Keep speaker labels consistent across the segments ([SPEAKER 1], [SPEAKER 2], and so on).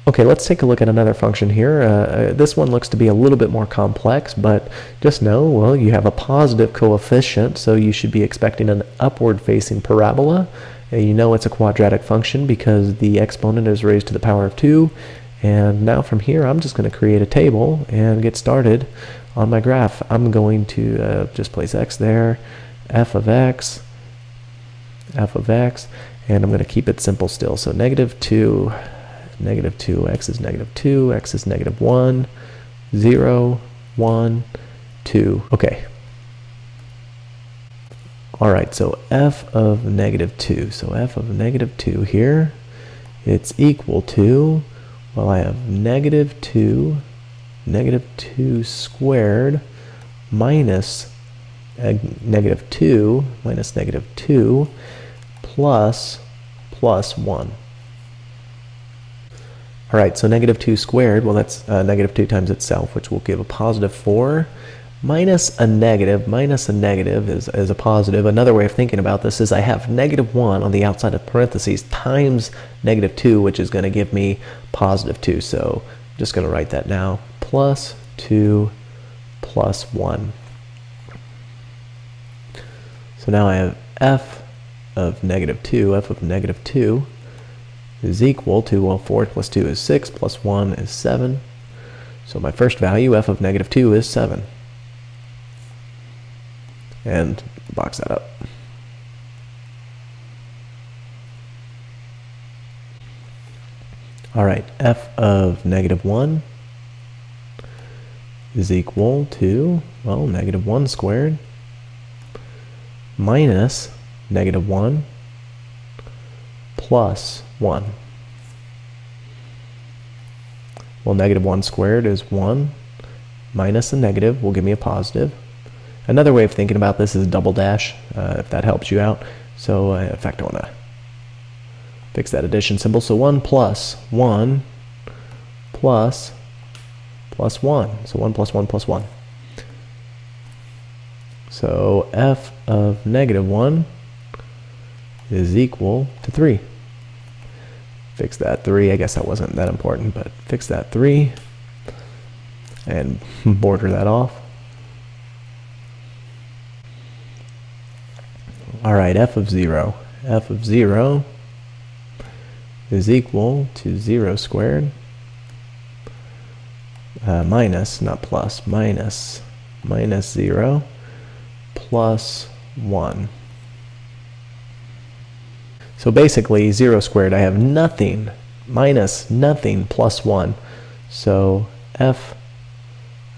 [SPEAKER 1] Okay, let's take a look at another function here. This one looks to be a little bit more complex, but just know, well, you have a positive coefficient, so you should be expecting an upward-facing parabola. You know it's a quadratic function because the exponent is raised to the power of 2. And now from here, I'm just going to create a table and get started on my graph. I'm going to just place x there, f of x, and I'm going to keep it simple still. So -2, -2, x is -2, x is -1, 0, 1, 2. Okay. Alright, so f of -2. So f of -2 here, it's equal to, well, I have -2 squared minus -2 minus -2 plus 1. Alright, so -2 squared, well, that's -2 times itself, which will give a positive 4. Minus a negative is a positive. Another way of thinking about this is I have -1 on the outside of parentheses times -2, which is going to give me positive 2. So I'm just going to write that now. Plus 2 plus 1. So now I have f of -2. F of -2 is equal to, well, 4 plus 2 is 6, plus 1 is 7. So my first value, f of -2, is 7. And box that up. Alright, f of -1 is equal to, well, -1 squared minus -1 plus 1. Well, -1 squared is 1 minus a negative will give me a positive. Another way of thinking about this is double dash, if that helps you out. So in fact, I want to fix that addition symbol. So 1 plus 1 plus 1. So 1 plus 1 plus 1. So f of -1 is equal to 3. Fix that 3. I guess that wasn't that important, but fix that 3 and border that off. Alright, f of 0. F of 0 is equal to 0 squared minus, not plus, minus 0 plus 1. So basically 0 squared, I have nothing, minus nothing, plus 1. So f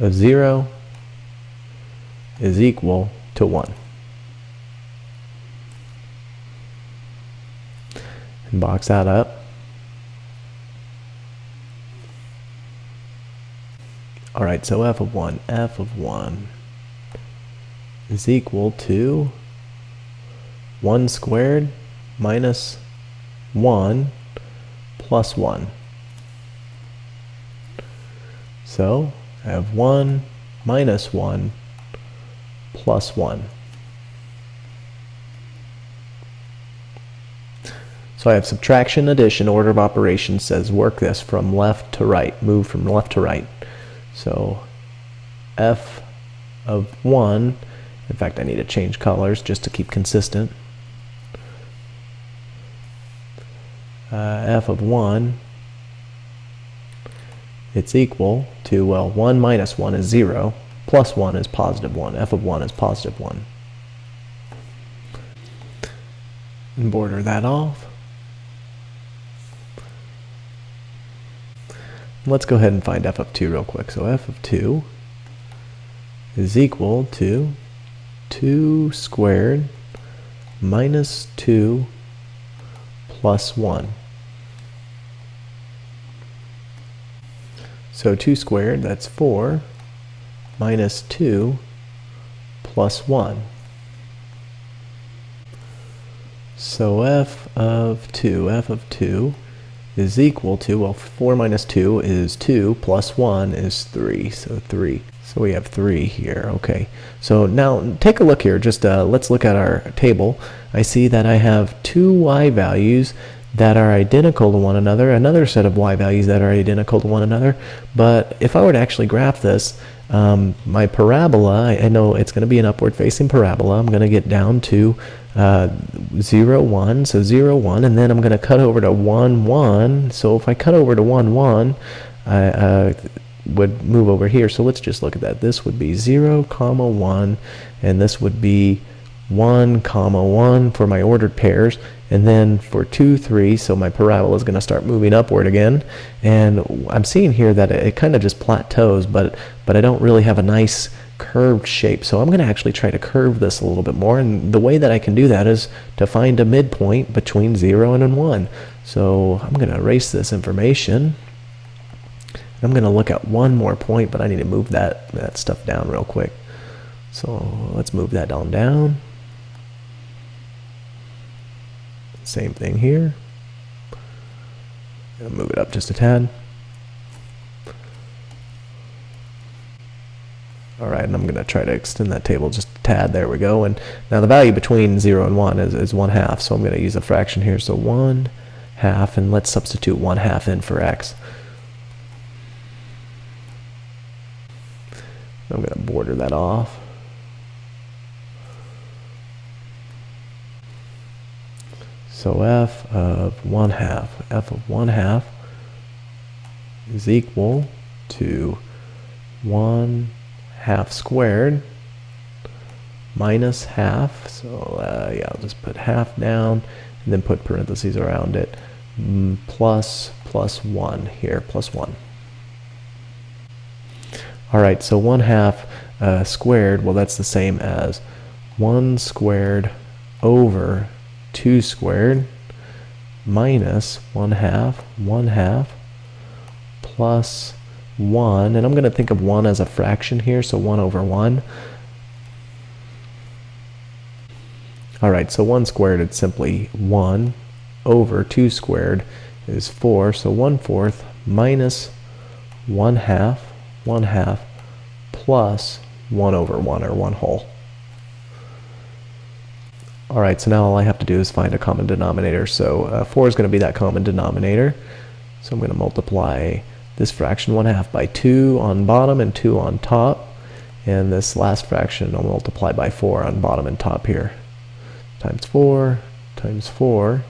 [SPEAKER 1] of 0 is equal to 1. And box that up. Alright, so f of 1 is equal to 1 squared minus 1 plus 1. So I have 1 minus 1 plus 1. So I have subtraction, addition, order of operations says work this from left to right, move from left to right. So f of 1, in fact I need to change colors just to keep consistent. F of 1, it's equal to, well, 1 minus 1 is 0, plus 1 is positive 1. F of 1 is positive 1. And border that off. Let's go ahead and find f of 2 real quick. So f of 2 is equal to 2 squared minus 2 plus 1. So 2 squared, that's 4, minus 2 plus 1. So f of 2 is equal to, well, 4 minus 2 is 2, plus 1 is 3, so 3. So we have 3 here, okay. So now take a look here, just let's look at our table. I see that I have two y values that are identical to one another, another set of y values that are identical to one another. But if I were to actually graph this, my parabola, I know it's going to be an upward facing parabola. I'm going to get down to 0, 1, so 0, 1, and then I'm going to cut over to 1, 1. So if I cut over to 1, 1, I would move over here. So let's just look at that. This would be 0, 1, and this would be 1, 1 for my ordered pairs, and then for 2, 3, so my parabola is going to start moving upward again. And I'm seeing here that it kind of just plateaus, but I don't really have a nice curved shape. So I'm going to actually try to curve this a little bit more, and the way that I can do that is to find a midpoint between 0 and 1. So I'm going to erase this information. I'm going to look at one more point, but I need to move that stuff down real quick. So let's move that on down. Same thing here. I'll move it up just a tad. Alright, and I'm going to try to extend that table just a tad. There we go. And now the value between 0 and 1 is 1/2. So I'm going to use a fraction here. So 1/2, and let's substitute 1/2 in for x. I'm going to border that off. So f of 1/2 is equal to 1/2 squared minus half. So yeah, I'll just put half down and then put parentheses around it, plus 1 here, plus 1. Alright, so 1/2 squared, well, that's the same as 1 squared over 2 squared minus 1/2 plus 1, and I'm going to think of 1 as a fraction here, so 1 over 1. Alright, so 1 squared is simply 1 over 2 squared is 4, so 1/4 minus 1/2 plus 1 over 1, or 1 whole. Alright, so now all I have to do is find a common denominator. So 4 is going to be that common denominator. So I'm going to multiply this fraction 1/2 by 2 on bottom and 2 on top. And this last fraction I'll multiply by 4 on bottom and top here. Times 4 times 4.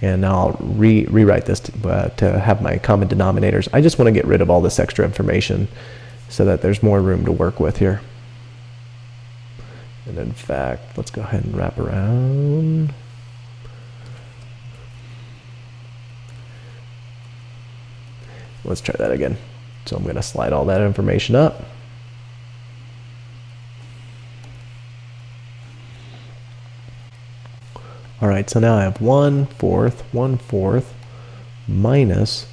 [SPEAKER 1] And now I'll rewrite this to have my common denominators. I just want to get rid of all this extra information so that there's more room to work with here. And in fact, let's go ahead and wrap around. Let's try that again. So I'm going to slide all that information up. Alright, so now I have 1/4 minus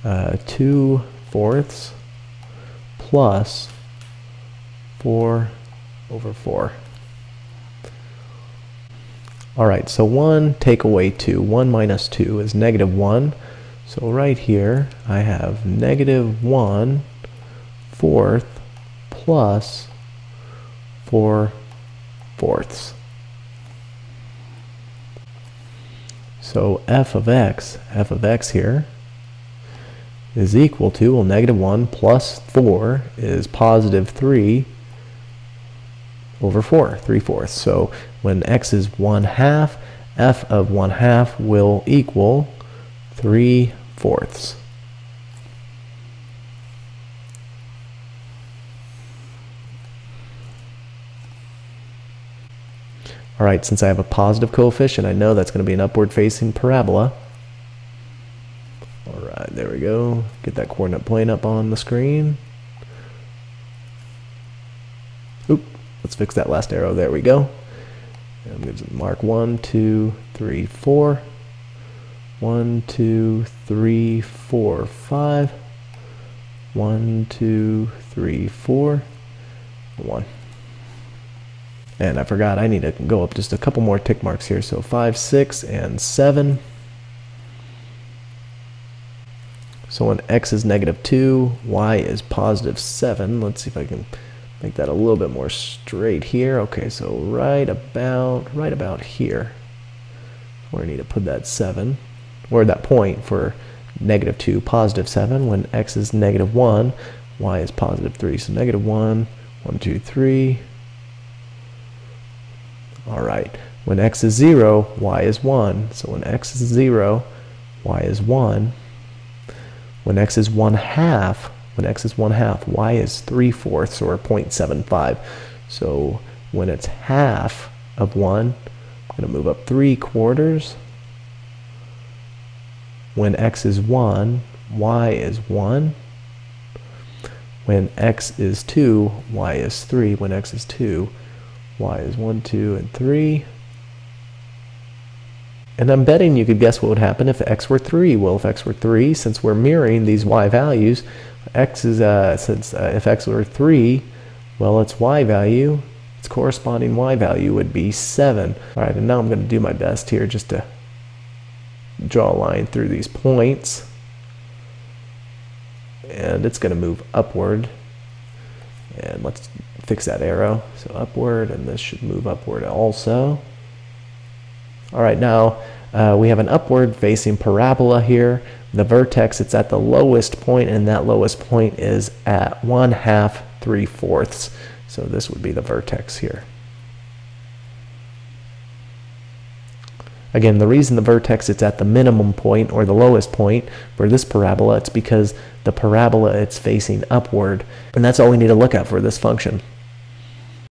[SPEAKER 1] 2/4 plus 4 over 4. Alright, so 1 take away 2. 1 minus 2 is -1. So right here I have -1/4 plus 4/4. So f of x here is equal to, well, -1 plus 4 is positive 3 over 4, 3/4. So when x is 1/2, f of 1/2 will equal 3/4. Alright, since I have a positive coefficient, I know that's going to be an upward facing parabola. Alright, there we go. Get that coordinate plane up on the screen. Oop, let's fix that last arrow. There we go. And I'm going to mark 1, 2, 3, 4. 1, 2, 3, 4, 5. 1, 2, 3, 4. 1. And I forgot, I need to go up just a couple more tick marks here. So 5, 6, and 7. So when x is -2, y is positive 7. Let's see if I can make that a little bit more straight here. Okay, so right about here. where I need to put that 7, or that point for -2, +7. When x is -1, y is +3. So -1, 1, 2, 3. All right. When x is 0, y is 1. So when x is 0, y is 1. When x is 1/2, y is 3/4 or 0.75. So when it's half of 1, I'm going to move up 3/4. When x is 1, y is 1. When x is 2, y is 3. When x is 2, y is 1, 2, and 3. And I'm betting you could guess what would happen if x were 3. Well, if x were 3, since we're mirroring these y values, if x were 3, well, its y value, its corresponding y value would be 7. All right, and now I'm going to do my best here just to draw a line through these points. And it's going to move upward. And let's fix that arrow. So upward, and this should move upward also. All right, now we have an upward facing parabola here. The vertex, it's at the lowest point, and that lowest point is at 1/2, 3/4. So this would be the vertex here. Again, the reason the vertex is at the minimum point or the lowest point for this parabola, it's because the parabola, it's facing upward. And that's all we need to look at for this function.